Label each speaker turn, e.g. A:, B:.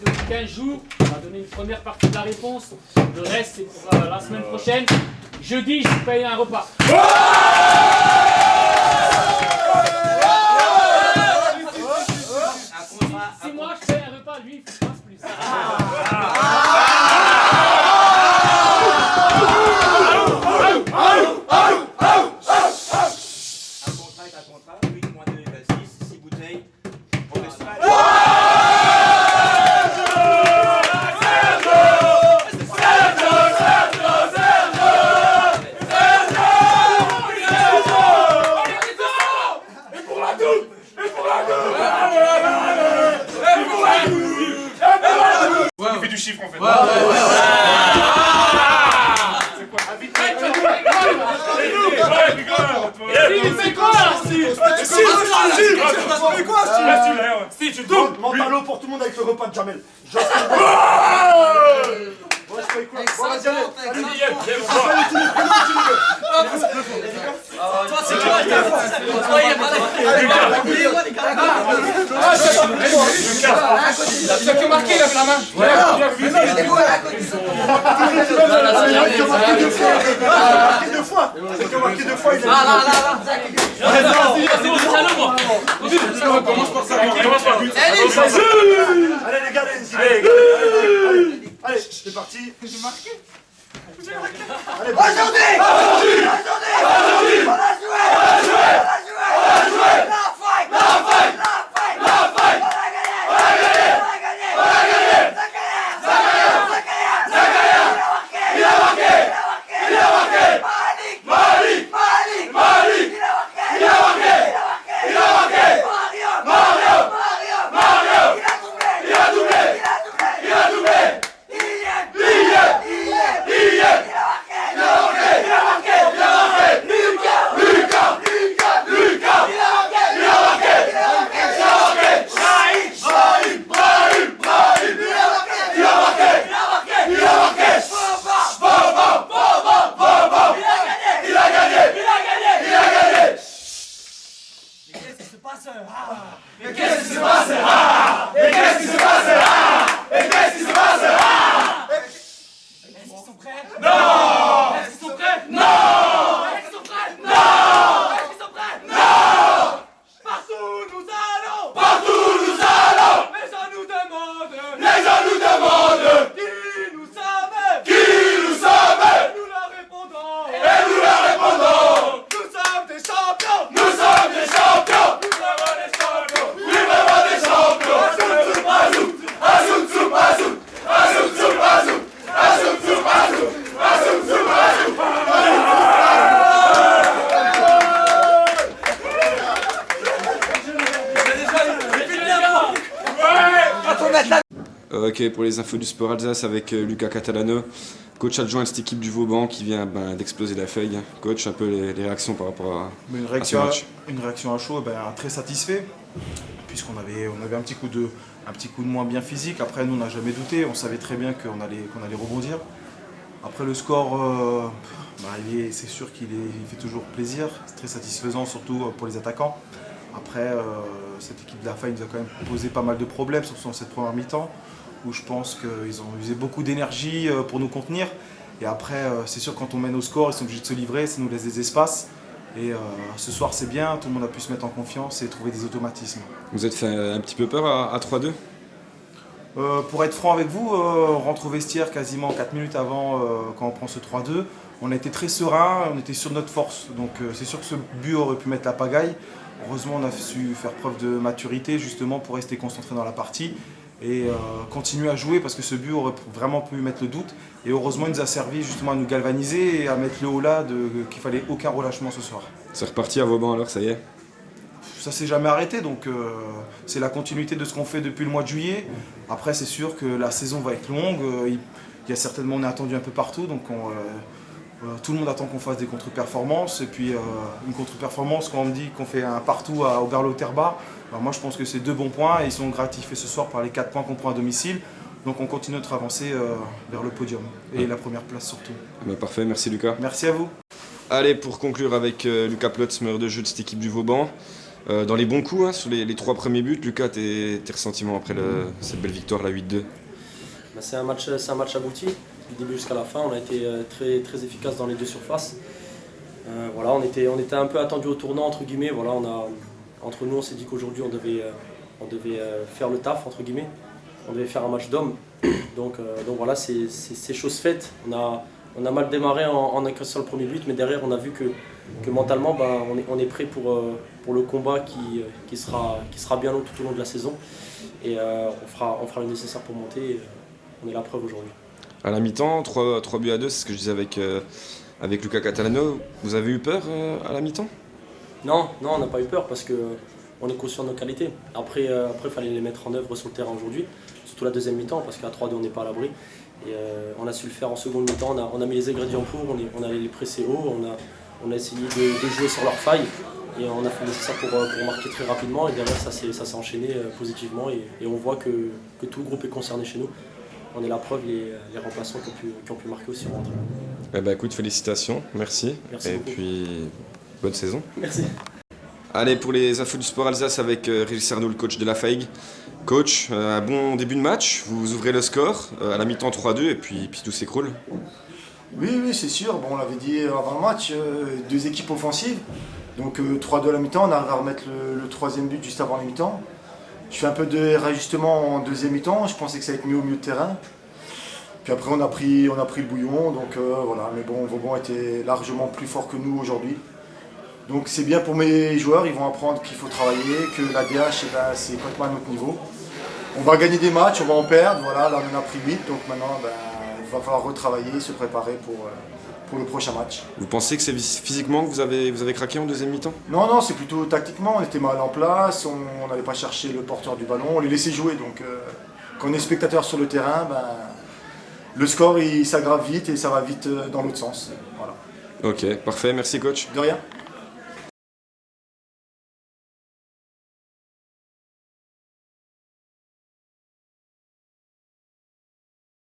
A: depuis 15 jours. On va donner une première partie de la réponse. Le reste, c'est pour la semaine prochaine. Jeudi, je vous paye un repas. Si moi je paye un repas, lui, il faut pas plus.
B: Un contrat, 8 moins 2 égale 6, 6 bouteilles. Pour le festival.
C: Il fait du chiffre en fait.
A: C'est quoi
C: Si, tu tombes.
D: Mentalo pour tout le monde avec le repas de Jamel. Ouais, je paye quoi? Bon, vas-y, allez.
E: Toi, c'est quoi? Toi, il y a pas
C: Tu as que marqué, il a la main.
D: Marqué deux fois. C'est que marqué deux fois, il a
C: Commence par ça.
D: Allez les gars, allez, c'est parti. Allez,
F: Ok, pour les infos du Sport Alsace avec Lucas Catalano, coach adjoint de cette équipe du Vauban qui vient d'exploser la feuille. Coach, un peu les réactions par rapport à ce match.
G: Une réaction à chaud, très satisfait, puisqu'on avait un petit coup de moins bien physique. Après, nous, on n'a jamais douté, on savait très bien qu'on allait rebondir. Après, le score, c'est sûr qu'il fait toujours plaisir, c'est très satisfaisant, surtout pour les attaquants. Après, cette équipe de la FAI nous a quand même posé pas mal de problèmes, surtout dans cette première mi-temps, où je pense qu'ils ont usé beaucoup d'énergie pour nous contenir. Et après, c'est sûr, quand on mène au score, ils sont obligés de se livrer, ça nous laisse des espaces. Et ce soir, c'est bien, tout le monde a pu se mettre en confiance et trouver des automatismes.
F: Vous êtes fait un petit peu peur à 3-2 ?
G: Pour être franc avec vous, on rentre au vestiaire quasiment 4 minutes avant quand on prend ce 3-2. On a été très serein, on était sur notre force. Donc c'est sûr que ce but aurait pu mettre la pagaille. Heureusement, on a su faire preuve de maturité justement pour rester concentré dans la partie et continuer à jouer parce que ce but aurait vraiment pu mettre le doute. Et heureusement, il nous a servi justement à nous galvaniser et à mettre le haut là qu'il fallait aucun relâchement ce soir.
F: C'est reparti à Vauban alors, ça y est ?
G: Ça s'est jamais arrêté, donc c'est la continuité de ce qu'on fait depuis le mois de juillet. Après, c'est sûr que la saison va être longue. Il y a certainement, on est attendu un peu partout, donc tout le monde attend qu'on fasse des contre-performances. Et puis une contre-performance, quand on me dit qu'on fait un partout à Oberle-Terbar, alors moi je pense que c'est 2 bons points et ils sont gratifiés ce soir par les 4 points qu'on prend à domicile. Donc on continue notre avancée vers le podium et la première place surtout.
F: Parfait, merci Lucas.
G: Merci à vous.
F: Allez, pour conclure avec Lucas Plotz, meilleur de jeu de cette équipe du Vauban. Dans les bons coups, hein, sur les 3 premiers buts, Lucas, tes ressentiments après cette belle victoire, la 8-2?
E: C'est un match abouti, du début jusqu'à la fin. On a été très, très efficace dans les 2 surfaces. Voilà, on était un peu attendu au tournant, entre guillemets. Voilà, entre nous, on s'est dit qu'aujourd'hui, on devait faire le taf, entre guillemets. On devait faire un match d'homme. Donc voilà, c'est chose faite. On a mal démarré en encaissant le premier but, mais derrière, on a vu que mentalement, on est prêt pour le combat qui sera bien long tout au long de la saison. Et on fera le nécessaire pour monter. On est la preuve aujourd'hui.
F: À la mi-temps, 3 buts à 2, c'est ce que je disais avec Luca Catalano. Vous avez eu peur à la mi-temps?
E: Non, on n'a pas eu peur parce qu'on est conscient de nos qualités. Après, il fallait les mettre en œuvre sur le terrain aujourd'hui, surtout la deuxième mi-temps, parce qu'à 3-2, on n'est pas à l'abri. Et on a su le faire en seconde mi-temps, on a mis les ingrédients pour, on allait les presser haut, on a essayé de jouer sur leurs failles et on a fait le nécessaire pour marquer très rapidement. Et derrière, ça s'est enchaîné positivement et on voit que tout le groupe est concerné chez nous. On est la preuve, les remplaçants qui ont pu marquer aussi rentrent.
F: Eh ben, écoute, félicitations, merci.
E: Merci
F: et
E: beaucoup.
F: Puis, bonne saison.
E: Merci.
F: Allez, pour les infos du sport Alsace avec Régis Arnaud, le coach de la FAIG. Coach, un bon début de match, vous ouvrez le score, à la mi-temps 3-2 et puis tout s'écroule.
D: Oui, c'est sûr. Bon, on l'avait dit avant le match, 2 équipes offensives. Donc 3-2 à la mi-temps, on arrive à remettre le 3e but juste avant la mi-temps. Je fais un peu de réajustement en 2e mi-temps, je pensais que ça allait être mieux au milieu de terrain. Puis après on a pris le bouillon, donc voilà. Mais bon, Vauban était largement plus fort que nous aujourd'hui. Donc c'est bien pour mes joueurs, ils vont apprendre qu'il faut travailler, que la DH c'est complètement à notre niveau. On va gagner des matchs, on va en perdre, voilà, là on en a pris 8, donc maintenant il va falloir retravailler, se préparer pour le prochain match.
F: Vous pensez que c'est physiquement que vous avez craqué en 2e mi-temps?
D: Non, c'est plutôt tactiquement, on était mal en place, on n'allait pas chercher le porteur du ballon, on les laissait jouer. Donc quand on est spectateur sur le terrain, le score il s'aggrave vite et ça va vite dans l'autre sens. Voilà.
F: Ok, parfait, merci coach.
D: De rien.